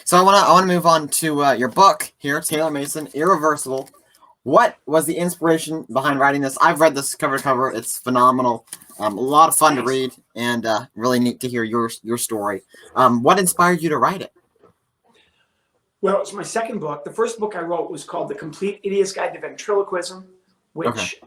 So I wanna move on to your book here, Taylor Mason, Irreversible. What was the inspiration behind writing this? I've read this cover to cover. It's phenomenal. A lot of fun to Thanks. read, and really neat to hear your story. What inspired you to write it? Well, it's my second book. The first book I wrote was called The Complete Idiot's Guide to Ventriloquism, Okay. which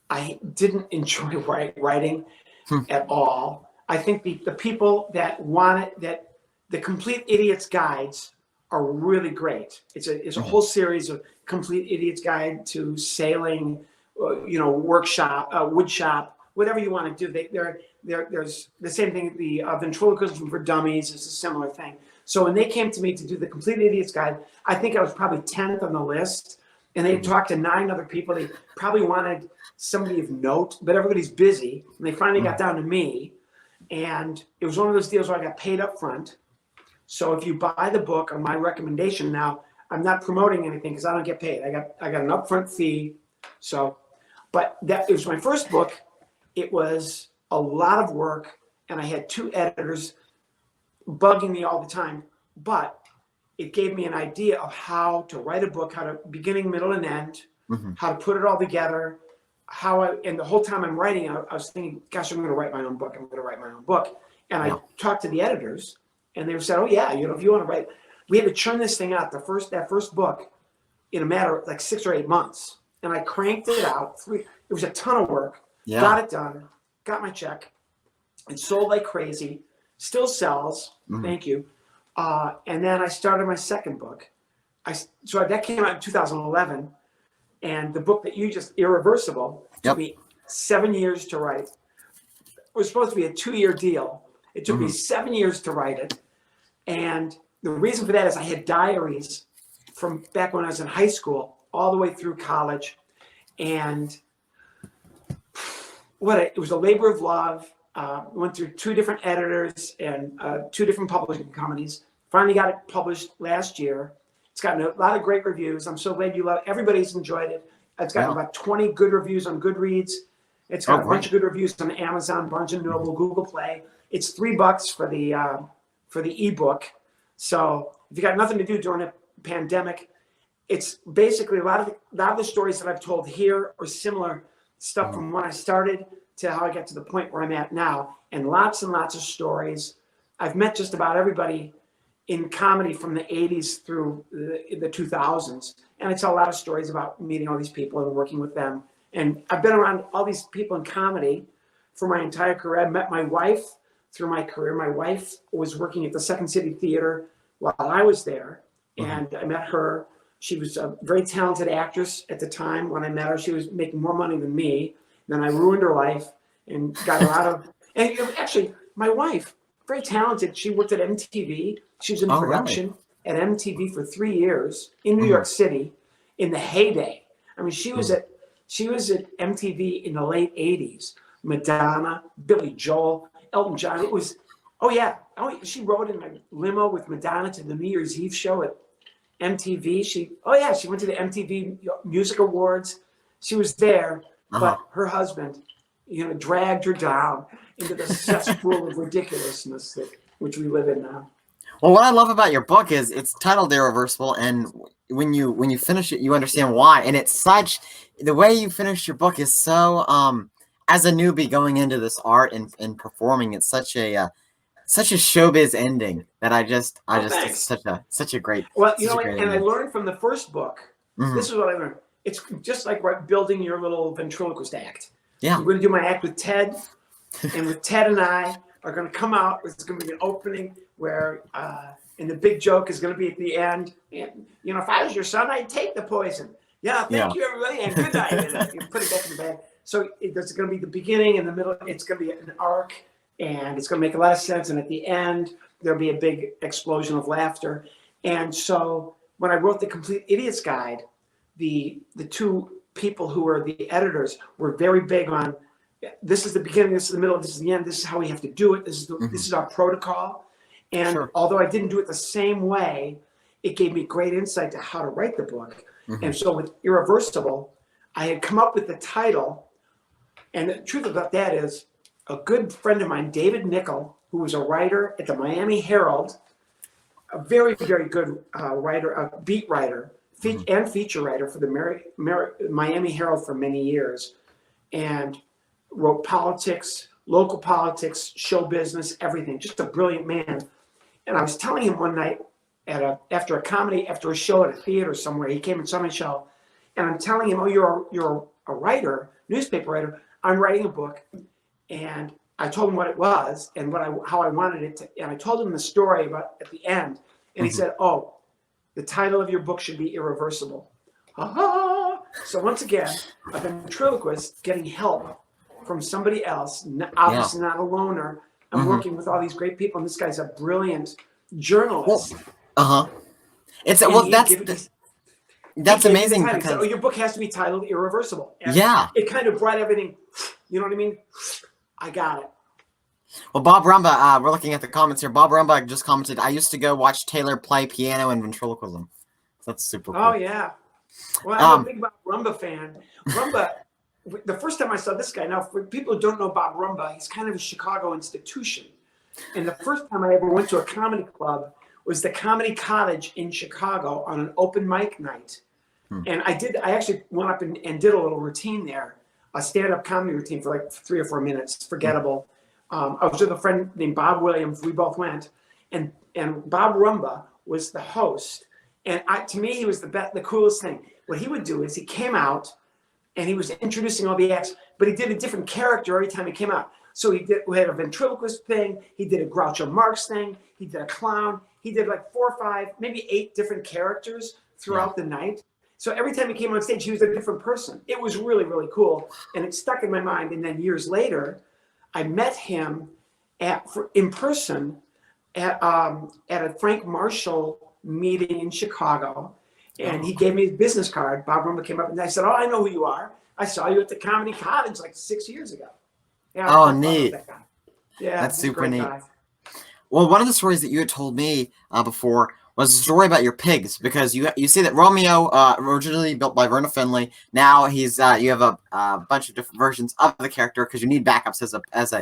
I didn't enjoy writing Hmm. at all. I think the people that want it, that the Complete Idiot's Guides are really great. It's a Mhm. whole series of Complete Idiot's Guide to Sailing, workshop, wood shop, whatever you want to do. There's the same thing. The Ventriloquism for Dummies is a similar thing. So when they came to me to do the Complete Idiot's Guide, I think I was probably 10th on the list. And they talked to 9 other people. They probably wanted somebody of note, but everybody's busy. And they finally got down to me. And it was one of those deals where I got paid up front. So if you buy the book on my recommendation, now I'm not promoting anything because I don't get paid. I got an upfront fee. So, but it was my first book. It was a lot of work, and I had 2 editors bugging me all the time. But it gave me an idea of how to write a book, how to beginning, middle, and end, how to put it all together. And the whole time I'm writing, I was thinking, gosh, I'm going to write my own book. I'm going to write my own book. And I talked to the editors, and they said, oh yeah, if you want to write, we had to churn this thing out, that first book, in a matter of like 6 or 8 months. And I cranked it out. It was a ton of work. Yeah. Got it done. Got my check. It sold like crazy. Still sells. Thank you. And then I started my second book. So that came out in 2011. And the book that you just, Irreversible, took me 7 years to write. It was supposed to be a 2-year deal. It took me 7 years to write it. And the reason for that is I had diaries from back when I was in high school all the way through college. And it was a labor of love. Went through 2 different editors and 2 different publishing companies. Finally got it published last year. It's gotten a lot of great reviews. I'm so glad you love it. Everybody's enjoyed it. It's gotten about 20 good reviews on Goodreads. It's got a bunch of good reviews on Amazon, Barnes & Noble, Google Play. It's $3 for the ebook. So if you got nothing to do during a pandemic, it's basically a lot of the stories that I've told here are similar stuff from when I started to how I got to the point where I'm at now, and lots of stories. I've met just about everybody in comedy from the 80s through the 2000s. And I tell a lot of stories about meeting all these people and working with them. And I've been around all these people in comedy for my entire career. I met my wife through my career. My wife was working at the Second City Theater while I was there. And I met her. She was a very talented actress at the time. When I met her, she was making more money than me. Then I ruined her life and got a lot of, and actually my wife, very talented. She worked at MTV. She was in production at MTV for 3 years in New York City in the heyday. I mean, she was at MTV in the late 80s. Madonna, Billy Joel, Elton John. It was, she rode in a limo with Madonna to the New Year's Eve show at MTV. She went to the MTV Music Awards. She was there, but her husband, dragged her down into the cesspool of ridiculousness which we live in now. Well, what I love about your book is it's titled Irreversible, and when you finish it, you understand why. And it's the way you finish your book is so, as a newbie going into this art and performing, it's such a showbiz ending that it's such a great. Well, I learned from the first book. This is what I learned. It's just like building your little ventriloquist act. Yeah. I'm going to do my act with Ted, and with Ted and I are going to come out. It's going to be an opening where, and the big joke is going to be at the end. And, if I was your son, I'd take the poison. Yeah, thank you, everybody, and good night. And you put it back in the bag. So there's going to be the beginning and the middle. It's going to be an arc, and it's going to make a lot of sense. And at the end, there'll be a big explosion of laughter. And so when I wrote The Complete Idiot's Guide, the 2 people who were the editors were very big on, this is the beginning, this is the middle, this is the end, this is how we have to do it, this is our protocol. And although I didn't do it the same way, it gave me great insight to how to write the book. And so with Irreversible, I had come up with the title. And the truth about that is, a good friend of mine, David Nickel, who was a writer at the Miami Herald, a very, very good writer, a beat writer, and feature writer for the Miami Herald for many years, and wrote politics, local politics, show business, everything. Just a brilliant man. And I was telling him one night after a show at a theater somewhere, he came and saw my show, and I'm telling him, "Oh, you're a writer, newspaper writer. I'm writing a book," and I told him what it was and how I wanted it to, and I told him the story about at the end, and he said, "Oh, the title of your book should be Irreversible." So once again, a ventriloquist getting help from somebody else, obviously not a loner. I'm working with all these great people, and this guy's a brilliant journalist. It's that's amazing because said, "Oh, your book has to be titled Irreversible." And it kind of brought everything. You know what I mean? I got it. Well, Bob Rumba, we're looking at the comments here. Bob Rumba just commented, "I used to go watch Taylor play piano and ventriloquism." So that's super cool. Oh yeah. Well, I'm a big Bob Rumba fan. Rumba. The first time I saw this guy, now for people who don't know Bob Rumba, he's kind of a Chicago institution. And the first time I ever went to a comedy club was the Comedy Cottage in Chicago on an open mic night. And I actually went up and did a little routine there, a stand-up comedy routine for like 3 or 4 minutes, forgettable. I was with a friend named Bob Williams. We both went. And Bob Rumba was the host. And to me, he was the coolest thing. What he would do is he came out, and he was introducing all the acts, but he did a different character every time he came out. So we had a ventriloquist thing, he did a Groucho Marx thing, he did a clown, he did like 4 or 5, maybe 8 different characters throughout the night. So every time he came on stage, he was a different person. It was really, really cool, and it stuck in my mind. And then years later, I met him in person at a Frank Marshall meeting in Chicago. And he gave me his business card. Bob Rumba came up and I said, "Oh, I know who you are. I saw you at the Comedy Cottage like 6 years ago." Yeah. Oh, neat. Yeah, that's super neat. Well, one of the stories that you had told me before was a story about your pigs, because you see that Romeo, originally built by Verna Finley, now he's you have a bunch of different versions of the character because you need backups as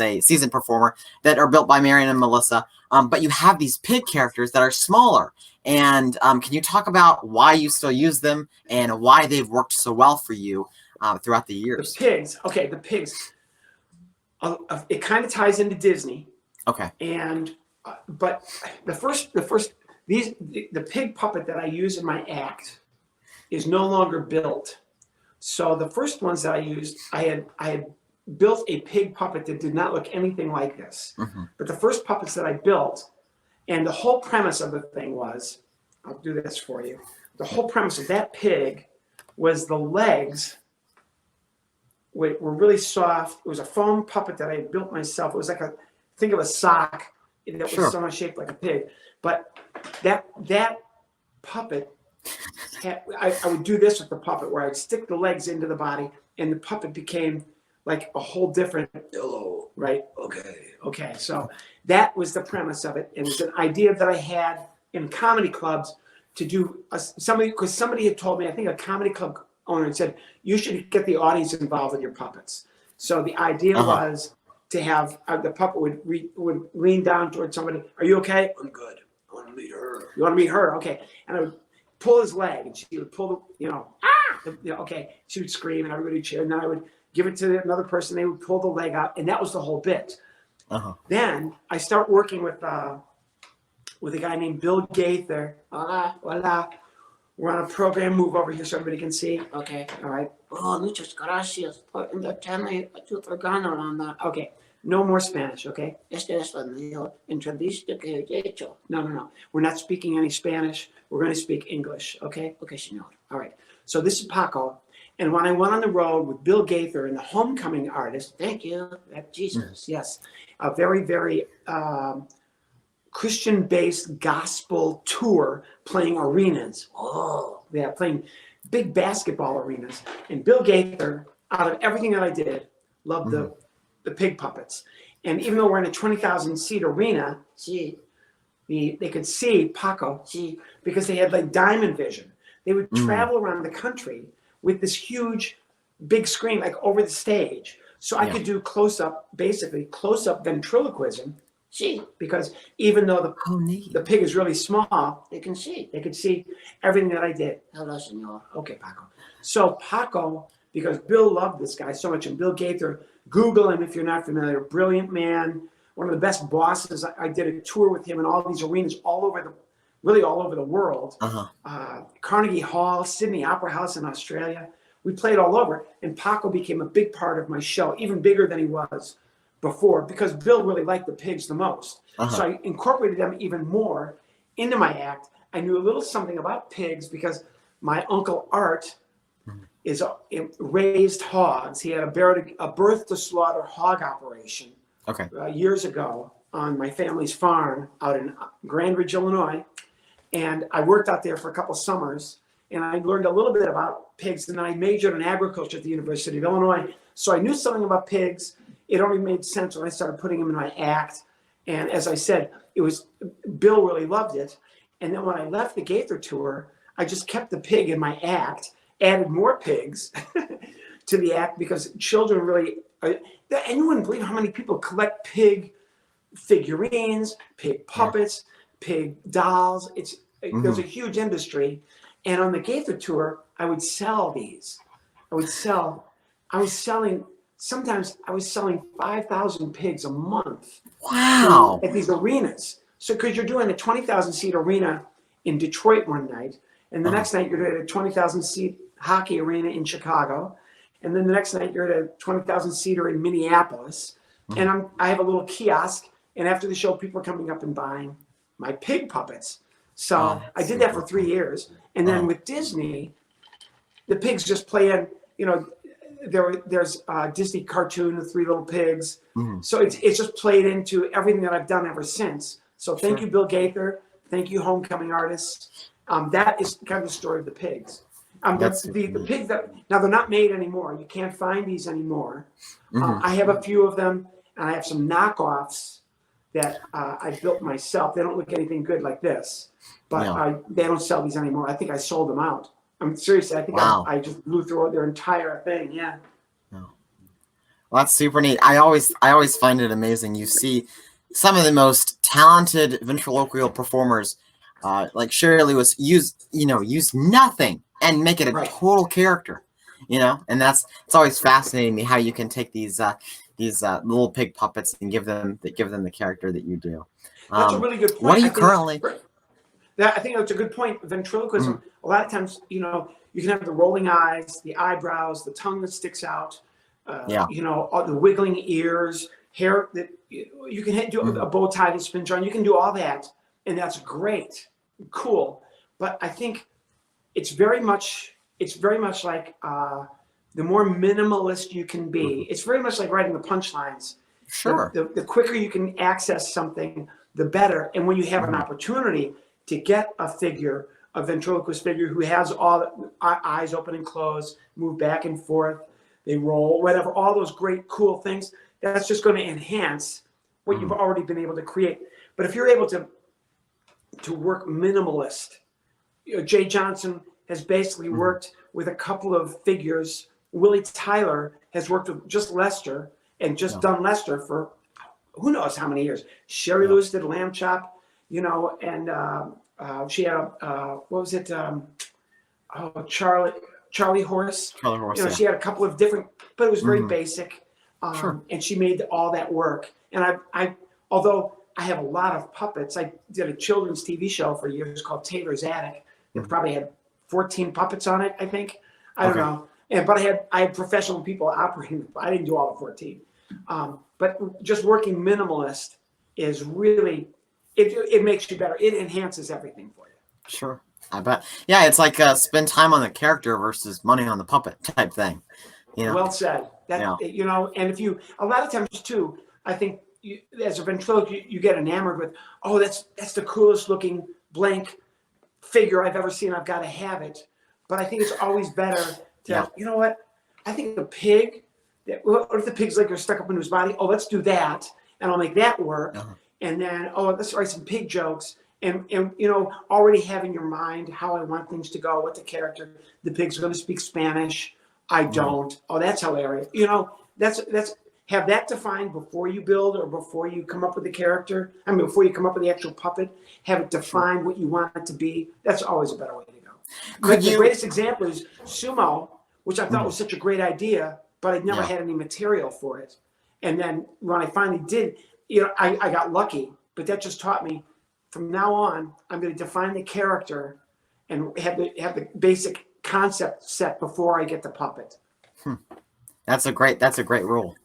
a seasoned performer that are built by Marion and Melissa. But you have these pig characters that are smaller. And can you talk about why you still use them and why they've worked so well for you throughout the years? The pigs. Okay, the pigs. It kind of ties into Disney. Okay. And but the pig puppet that I use in my act is no longer built. So the first ones that I used, I had built a pig puppet that did not look anything like this. But the first puppets that I built, and the whole premise of the thing was, I'll do this for you. The whole premise of that pig was the legs were really soft. It was a foam puppet that I had built myself. It was like think of a sock that was somewhat shaped like a pig. But that puppet, I would do this with the puppet where I'd stick the legs into the body, and the puppet became like a whole different, hello, right? Okay. So that was the premise of it. It was an idea that I had in comedy clubs to do because somebody had told me, I think a comedy club owner had said, you should get the audience involved with your puppets. So the idea was to have the puppet would lean down towards somebody. Are you okay? I'm good. I want to meet her. You want to meet her? Okay. And I would pull his leg, and she would pull okay. She would scream, and everybody would cheer. And then I would give it to another person. They would pull the leg out, and that was the whole bit. Then I start working with a guy named Bill Gaither. Voila. We're on a program. Move over here so everybody can see. Okay. All right. Oh, muchas gracias por invitarme a tu programa. Okay. No more Spanish, okay? Esta es la mejor entrevista que he hecho. No. We're not speaking any Spanish. We're going to speak English, okay? Okay, señor. All right. So this is Paco. And when I went on the road with Bill Gaither and the Homecoming Artist, thank you, Jesus, yes, a very, very Christian-based gospel tour playing arenas. Playing big basketball arenas. And Bill Gaither, out of everything that I did, loved the pig puppets. And even though we're in a 20,000-seat arena, they could see Paco, because they had like diamond vision. They would travel around the country with this huge, big screen, like over the stage. So I could do basically close-up ventriloquism see, because even though Oh, neat. the pig is really small, they can see. They could see everything that I did. Hello, senor. Okay, Paco. So Paco, because Bill loved this guy so much, and Bill Gaither, Google him if you're not familiar. Brilliant man, one of the best bosses. I did a tour with him in all these arenas all over the world. Carnegie Hall, Sydney Opera House in Australia. We played all over, and Paco became a big part of my show, even bigger than he was before, because Bill really liked the pigs the most. So I incorporated them even more into my act. I knew a little something about pigs because my uncle Art raised hogs. He had a birth to slaughter hog operation years ago on my family's farm out in Grand Ridge, Illinois. And I worked out there for a couple summers, and I learned a little bit about pigs, and then I majored in agriculture at the University of Illinois. So I knew something about pigs. It only made sense when I started putting them in my act. And as I said, Bill really loved it. And then when I left the Gaither tour, I just kept the pig in my act, added more pigs to the act, because children really, and you wouldn't believe how many people collect pig figurines, pig puppets, pig dolls. There's a huge industry. And on the Gaither tour, I would sell these. Sometimes I was selling 5,000 pigs a month. Wow. At these arenas. So, because you're doing a 20,000 seat arena in Detroit one night, and the next night you're at a 20,000 seat hockey arena in Chicago, and then the next night you're at a 20,000 seater in Minneapolis, and I have a little kiosk, and after the show, people are coming up and buying my pig puppets. So I did that for 3 years, and then with Disney, the pigs just play in. There's a Disney cartoon, The Three Little Pigs. So it's just played into everything that I've done ever since. So thank you, Bill Gaither. Thank you, Homecoming Artists. That is kind of the story of the pigs. The pigs that now they're not made anymore. You can't find these anymore. I have a few of them, and I have some knockoffs that I built myself. They don't look anything good like this, but they don't sell these anymore. I think I sold them out. I'm serious. I think I just blew through their entire thing. Yeah. Well, that's super neat. I always find it amazing. You see some of the most talented ventriloquial performers, like Shirley Lewis, use nothing and make it a total character. And it's always fascinating me how you can take these little pig puppets and give them the character that you do. That's a really good point. What are you currently? I think that's a good point. Ventriloquism, a lot of times, you can have the rolling eyes, the eyebrows, the tongue that sticks out, all the wiggling ears, hair that you can do a bow tie that spins on. You can do all that, and that's great, cool. But I think it's very much like the more minimalist you can be. It's very much like writing the punchlines. Sure. The quicker you can access something, the better. And when you have an opportunity to get a ventriloquist figure who has all the eyes open and closed, move back and forth, they roll, whatever, all those great, cool things, that's just going to enhance what you've already been able to create. But if you're able to work minimalist, Jay Johnson has basically worked with a couple of figures. Willie Tyler has worked with just Lester and just done Lester for who knows how many years. Sherry Lewis did Lamb Chop. And she had what was it? Charlie Horse. Charlie Horse. She had a couple of different, but it was very basic. And she made all that work. And although I have a lot of puppets, I did a children's TV show for years called Taylor's Attic. It probably had 14 puppets on it, I think. I don't know. But I had professional people operating. I didn't do all the 14. But just working minimalist is really. It makes you better. It enhances everything for you. Sure. I bet. Yeah, it's like spend time on the character versus money on the puppet type thing. Well said. And if you, a lot of times too, I think as a ventriloquist, you get enamored with, that's the coolest looking blank figure I've ever seen. I've got to have it. But I think it's always better to, you know what? I think the pig, what if the pig's like they're stuck up into his body? Oh, let's do that. And I'll make that work. And then, let's write some pig jokes, and already have in your mind how I want things to go, what the character, the pig's going to speak Spanish. I don't. Oh, that's hilarious. That's have that defined before you build or before you come up with the character. I mean, before you come up with the actual puppet, have it define what you want it to be. That's always a better way to go. But the greatest example is sumo, which I thought was such a great idea, but I'd never had any material for it. And then when I finally did, I got lucky, but that just taught me from now on, I'm going to define the character and have the basic concept set before I get the puppet. That's a great rule.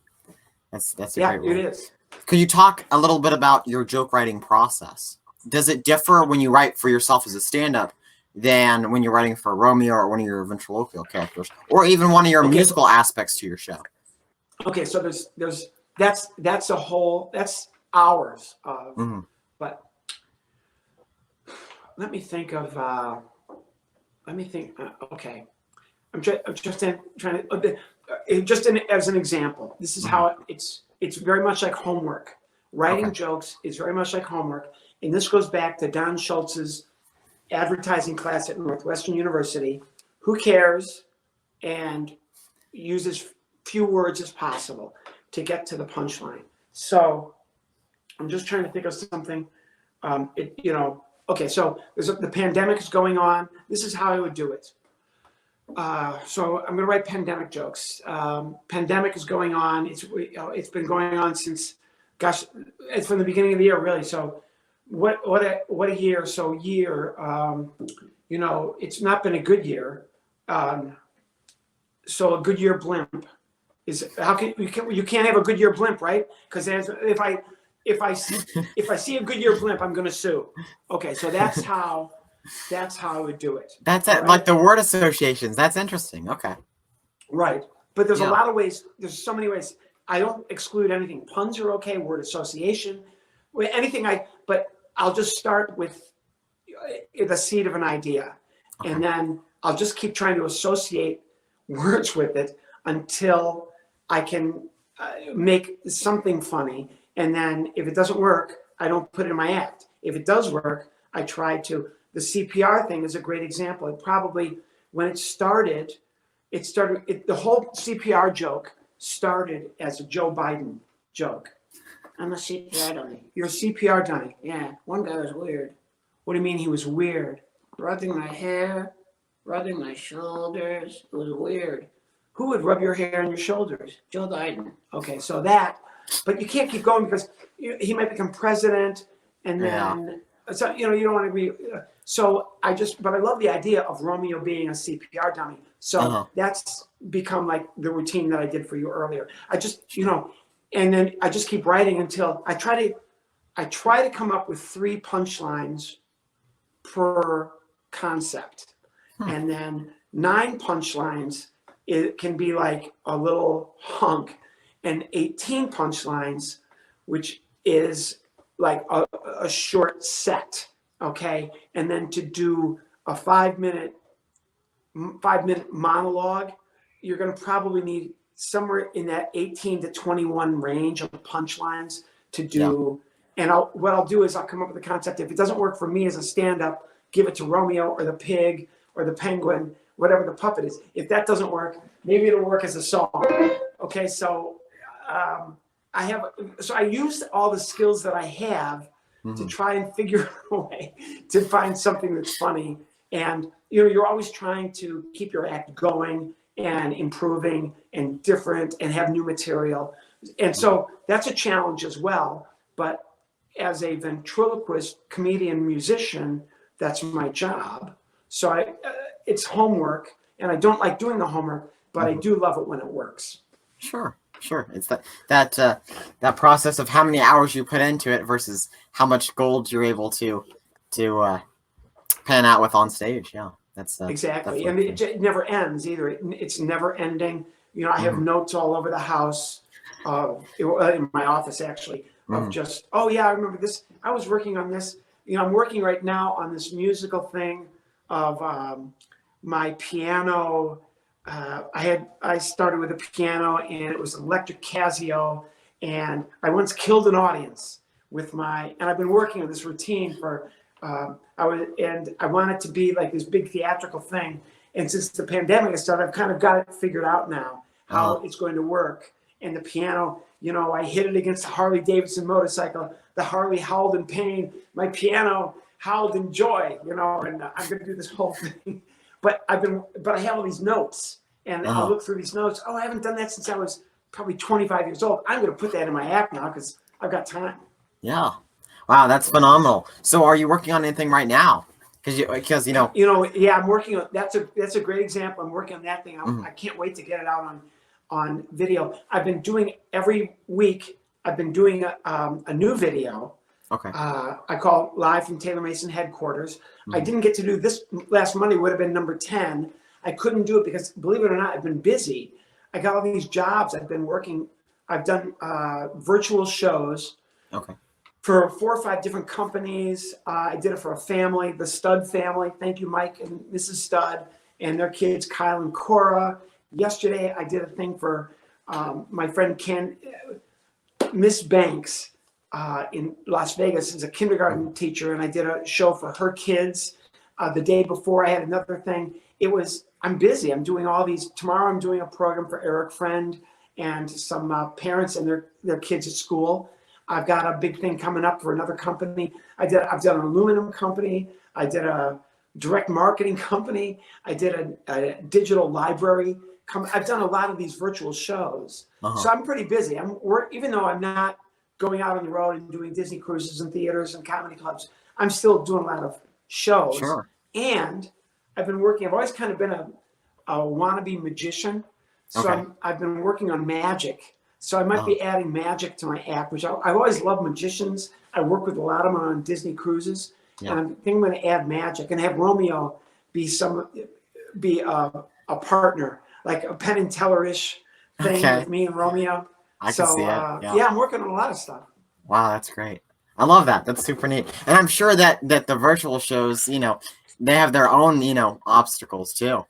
That's a great rule. It is. Could you talk a little bit about your joke writing process? Does it differ when you write for yourself as a stand-up than when you're writing for Romeo or one of your ventriloquial characters, or even one of your musical aspects to your show? Okay, so that's hours of, but let me think. Okay, I'm just trying to as an example. This is how it's very much like homework. Writing jokes is very much like homework, and this goes back to Don Schultz's advertising class at Northwestern University. Who cares? And use as few words as possible to get to the punchline. So I'm just trying to think of something. Okay, so the pandemic is going on. This is how I would do it. So I'm going to write pandemic jokes. Pandemic is going on. It's been going on since, gosh, it's from the beginning of the year, really. So what a year. So it's not been a good year. So a good year blimp is you can't have a good year blimp, right? Because if I see a good year blimp, I'm going to sue. Okay, so that's how I would do it. That's it, right? Like the word associations. That's interesting. Okay. Right, but there's a lot of ways. There's so many ways. I don't exclude anything. Puns are okay. Word association, anything. But I'll just start with the seed of an idea, and then I'll just keep trying to associate words with it until I can make something funny. And then if it doesn't work, I don't put it in my act. If it does work, I try to. The CPR thing is a great example. It probably, when it started, the whole CPR joke started as a Joe Biden joke. I'm a CPR dummy. You're a CPR dummy. Yeah, one guy was weird. What do you mean he was weird? Rubbing my hair, rubbing my shoulders. It was weird. Who would rub your hair on your shoulders? Joe Biden. Okay, so that, but you can't keep going because he might become president, and then so you don't want to be. But I love the idea of Romeo being a CPR dummy. So that's become like the routine that I did for you earlier. I just and then I just keep writing until I try to come up with 3 punchlines per concept, and then 9 punchlines. It can be like a little hunk, and 18 punchlines, which is like a short set, okay? And then to do a 5-minute monologue, you're going to probably need somewhere in that 18 to 21 range of punchlines to do. Yeah. And what I'll do is I'll come up with a concept. If it doesn't work for me as a stand-up, give it to Romeo or the pig or the penguin, whatever the puppet is. If that doesn't work, maybe it'll work as a song. Okay, so I used all the skills that I have to try and figure out a way to find something that's funny. And you're always trying to keep your act going and improving and different and have new material. And so that's a challenge as well. But as a ventriloquist, comedian, musician, that's my job. So it's homework, and I don't like doing the homework, but I do love it when it works. Sure. It's that process of how many hours you put into it versus how much gold you're able to pan out with on stage. Yeah, that's exactly, and it never ends either. It's never ending. I have notes all over the house, in my office actually, of just, oh yeah, I remember this. I was working on this. I'm working right now on this musical thing of my piano. I started with a piano, and it was electric Casio, and I once killed an audience with and I've been working on this routine for, I want it to be like this big theatrical thing. And since the pandemic has started, I've kind of got it figured out now, how it's going to work. And the piano, You know, I hit it against a Harley Davidson motorcycle. The Harley howled in pain. My piano howled in joy. You know, and I'm going to do this whole thing. But I have all these notes, and I'll look through these notes. Oh, I haven't done that since I was probably 25 years old. I'm going to put that in my act now because I've got time. Yeah. Wow, that's phenomenal. So are you working on anything right now? Because you know. Yeah, I'm working on that's a great example. I'm working on that thing. I can't wait to get it out on video. I've been doing every week. I've been doing a new video. Okay. I call it Live from Taylor Mason headquarters. I didn't get to do this last Monday. Would have been number 10. I couldn't do it because, believe it or not, I've been busy. I got all these jobs. I've been working. I've done virtual shows. Okay. For 4 or 5 different companies. I did it for a family, the Stud family. Thank you, Mike and Mrs. Stud, and their kids, Kyle and Cora. Yesterday, I did a thing for my friend Miss Banks in Las Vegas is a kindergarten teacher, and I did a show for her kids. The day before, I had another thing. I'm busy. I'm doing all these. Tomorrow, I'm doing a program for Eric Friend and some parents and their kids at school. I've got a big thing coming up for another company. I've done an aluminum company. I did a direct marketing company. I did a digital library. I've done a lot of these virtual shows. So I'm pretty busy. Even though I'm not going out on the road and doing Disney cruises and theaters and comedy clubs, I'm still doing a lot of shows. Sure. And I've always kind of been a wannabe magician. So I've been working on magic. So I might be adding magic to my act, which I've always loved magicians. I work with a lot of them on Disney cruises, and I think I'm going to add magic and have Romeo be a partner, like a Penn and Teller-ish thing with me and Romeo. I can see it. Yeah, I'm working on a lot of stuff. Wow, that's great. I love that. That's super neat. And I'm sure that the virtual shows, they have their own, obstacles too.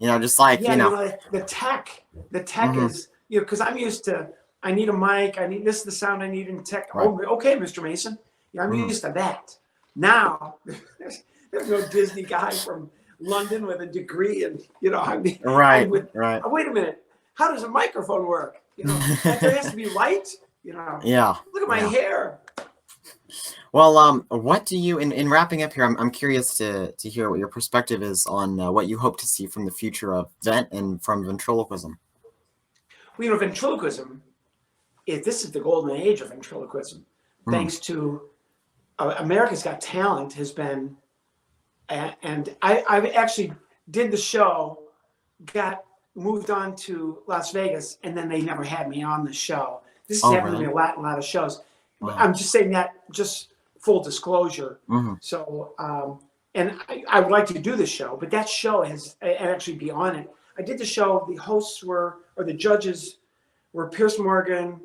Just like, the tech is. Because I'm used to, I need a mic, this is the sound I need in tech. Right. Oh, okay, Mr. Mason. Yeah, I'm used to that. Now, there's no Disney guy from London with a degree, and right. Oh, wait a minute, how does a microphone work? There has to be light. Yeah. Look at my hair. Well, what do you in wrapping up here? I'm curious to hear what your perspective is on what you hope to see from the future of Vent and from ventriloquism. Well, ventriloquism, this is the golden age of ventriloquism, thanks to America's Got Talent has been, and I actually did the show, got moved on to Las Vegas, and then they never had me on the show. This has happened to me a lot of shows. Wow. I'm just saying that, just full disclosure. So, and I would like to do the show, but that show and actually be on it. I did the show. The hosts the judges were Pierce Morgan,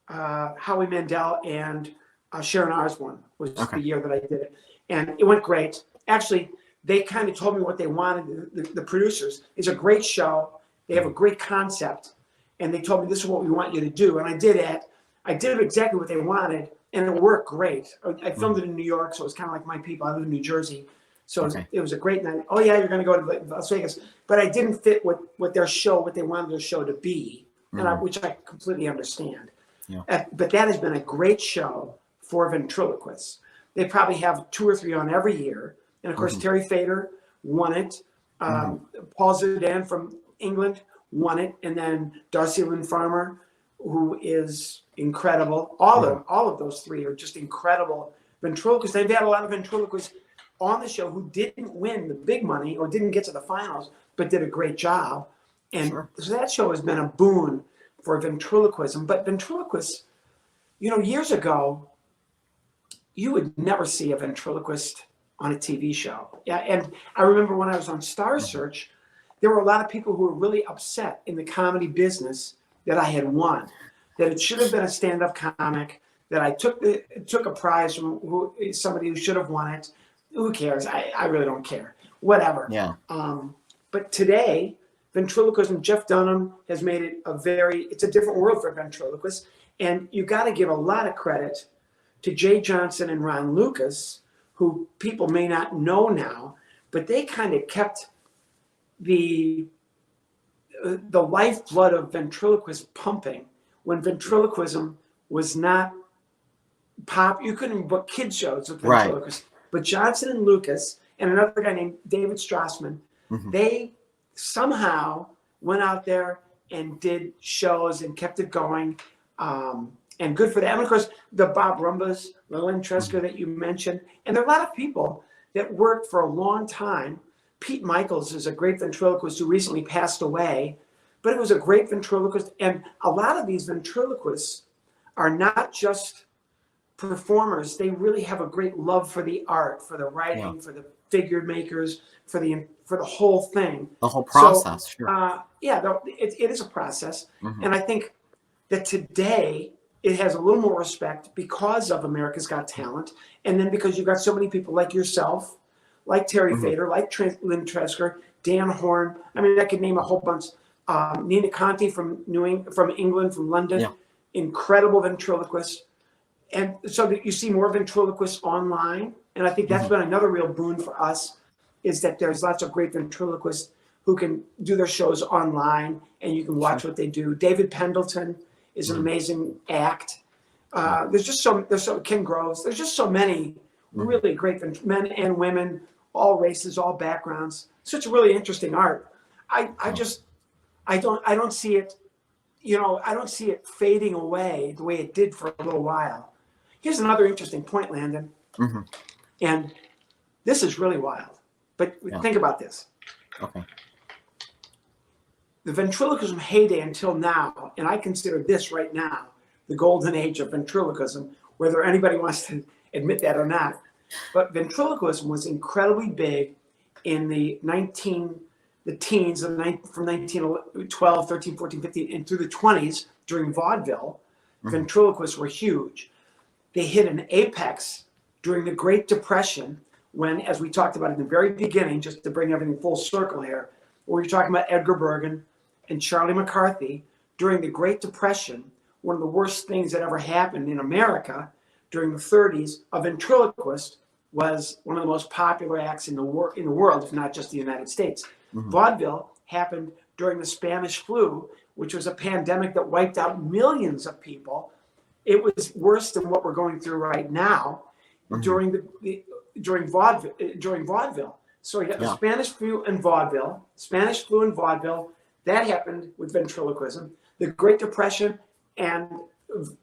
Howie Mandel, and Sharon Osbourne was the year that I did it. And it went great. Actually, they kind of told me what they wanted. The producers, it's a great show. They have a great concept. And they told me, this is what we want you to do. And I did it. I did exactly what they wanted. And it worked great. I filmed it in New York, so it was kind of like my people. I live in New Jersey. So it was a great night. Oh, yeah, you're going to go to Las Vegas. But I didn't fit what they wanted their show to be, which I completely understand. Yeah. But that has been a great show for ventriloquists. They probably have 2 or 3 on every year. And, of course, Terry Fader won it. Paul Zidane from England won it. And then Darcy Lynn Farmer, who is incredible. All of those 3 are just incredible ventriloquists. They've had a lot of ventriloquists on the show who didn't win the big money or didn't get to the finals, but did a great job. And so that show has been a boon for ventriloquism. But ventriloquists, years ago, you would never see a ventriloquist on a TV show. Yeah, and I remember when I was on Star Search, there were a lot of people who were really upset in the comedy business that I had won, that it should have been a stand-up comic, that I took a prize from somebody who should have won it. Who cares? I really don't care. Whatever. Yeah. But today, ventriloquism, Jeff Dunham has made it it's a different world for ventriloquists. And you got to give a lot of credit to Jay Johnson and Ron Lucas, who people may not know now, but they kind of kept the lifeblood of ventriloquists pumping when ventriloquism was not pop. You couldn't book kid shows with Right. ventriloquists. But Johnson and Lucas and another guy named David Strassman, they somehow went out there and did shows and kept it going. And good for them. And of course, the Bob Rumbas, the Lynn Tresker that you mentioned. And there are a lot of people that worked for a long time. Pete Michaels is a great ventriloquist who recently passed away, but it was a great ventriloquist. And a lot of these ventriloquists are not just performers. They really have a great love for the art, for the writing, for the figure makers, for the whole thing. The whole process, so, sure. It is a process. And I think that today it has a little more respect because of America's Got Talent. And then because you've got so many people like yourself, like Terry Fader, like Lynn Tresker, Dan Horn. I mean, I could name a whole bunch. Nina Conti from England, from London, incredible ventriloquist. And so that you see more ventriloquists online. And I think that's been another real boon for us, is that there's lots of great ventriloquists who can do their shows online and you can watch what they do. David Pendleton is an amazing act. There's Ken Groves. There's just so many really great men and women, all races, all backgrounds. So it's really interesting art. I don't see it, I don't see it fading away the way it did for a little while. Here's another interesting point, Landon. And this is really wild. But think about this. Okay. The ventriloquism heyday until now, and I consider this right now the golden age of ventriloquism, whether anybody wants to admit that or not. But ventriloquism was incredibly big in the teens, from 1912, 13, 14, 15, and through the 20s during vaudeville. Ventriloquists were huge. They hit an apex during the Great Depression when, as we talked about in the very beginning, just to bring everything full circle here, where you're talking about Edgar Bergen and Charlie McCarthy. During the Great Depression, one of the worst things that ever happened in America during the 30s, a ventriloquist was one of the most popular acts in the world, if not just the United States. Vaudeville happened during the Spanish flu, which was a pandemic that wiped out millions of people. It was worse than what we're going through right now during vaudeville. So you got the Spanish flu and vaudeville. That happened with ventriloquism. The Great Depression and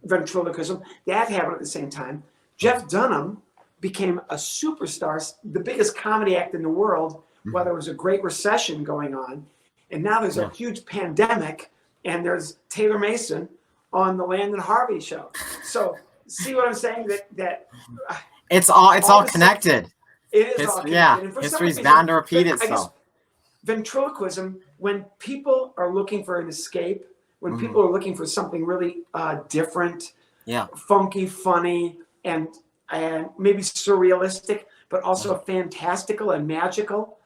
ventriloquism, that happened at the same time. Jeff Dunham became a superstar, the biggest comedy act in the world, while there was a Great Recession going on. And now there's a huge pandemic, and there's Taylor Mason on the Landon Harvey show. So see what I'm saying? That it's all connected. It is all connected. Yeah, history's bound to repeat itself. Ventriloquism, when people are looking for an escape, when people are looking for something really different, funky, funny, and maybe surrealistic, but also fantastical and magical,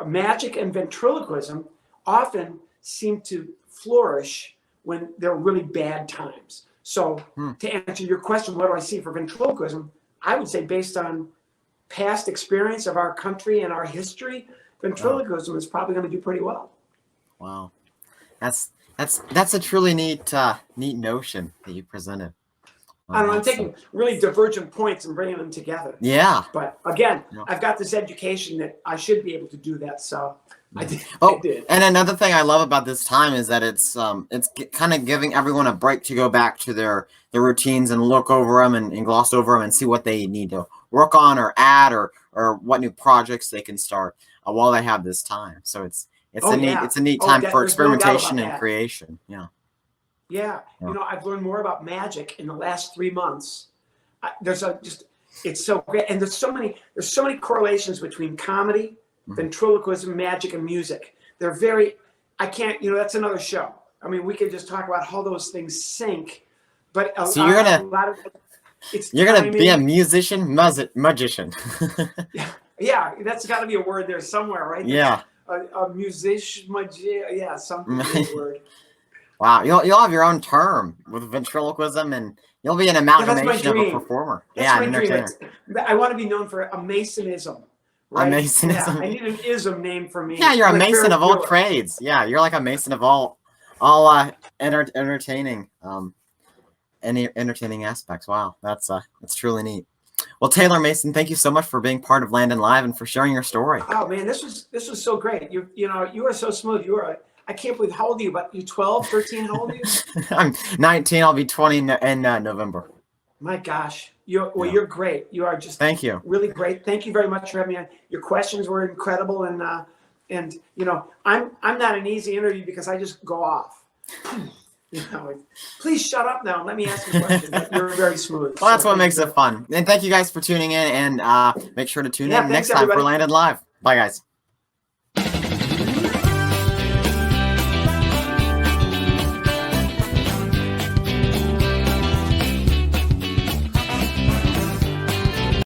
magic and ventriloquism often seem to flourish when there are really bad times. So to answer your question, what do I see for ventriloquism? I would say, based on past experience of our country and our history, ventriloquism is probably going to do pretty well. Wow, that's a truly neat notion that you presented. I don't know, I'm taking really divergent points and bringing them together. Yeah. But again, I've got this education that I should be able to do that. So I did. And another thing I love about this time is that it's kind of giving everyone a break to go back to their routines and look over them and gloss over them and see what they need to work on or add or what new projects they can start while they have this time. So it's a neat time for experimentation and creation. Yeah, I've learned more about magic in the last 3 months. It's so great, and there's so many correlations between comedy, ventriloquism, magic, and music. They're very. I can't. That's another show. I mean, we could just talk about how those things sync. But you're gonna be a musician, magician. Yeah, that's got to be a word there somewhere, right? Yeah. A musician, something word. Wow, you'll have your own term with ventriloquism, and you'll be an amalgamation of a performer. That's my dream. I want to be known for a Masonism. Right? A Masonism. Yeah, I need an ism name for me. Yeah, you're a Mason of all trades. Yeah, you're like a Mason of all all entertaining. Any entertaining aspects. Wow, that's truly neat. Well, Taylor Mason, thank you so much for being part of Landon Live and for sharing your story. Oh man, this was so great. You are so smooth. I can't believe, how old are you? But you 12, 13, how old are you? I'm 19. I'll be 20 in November. My gosh, you're great. You are just thank you. Really great. Thank you very much for having me on. Your questions were incredible, and I'm not an easy interview because I just go off. Please shut up now and let me ask you questions. You're very smooth. Well, that's what makes it fun. And thank you guys for tuning in, and make sure to tune in next time for Landon Live. Bye, guys.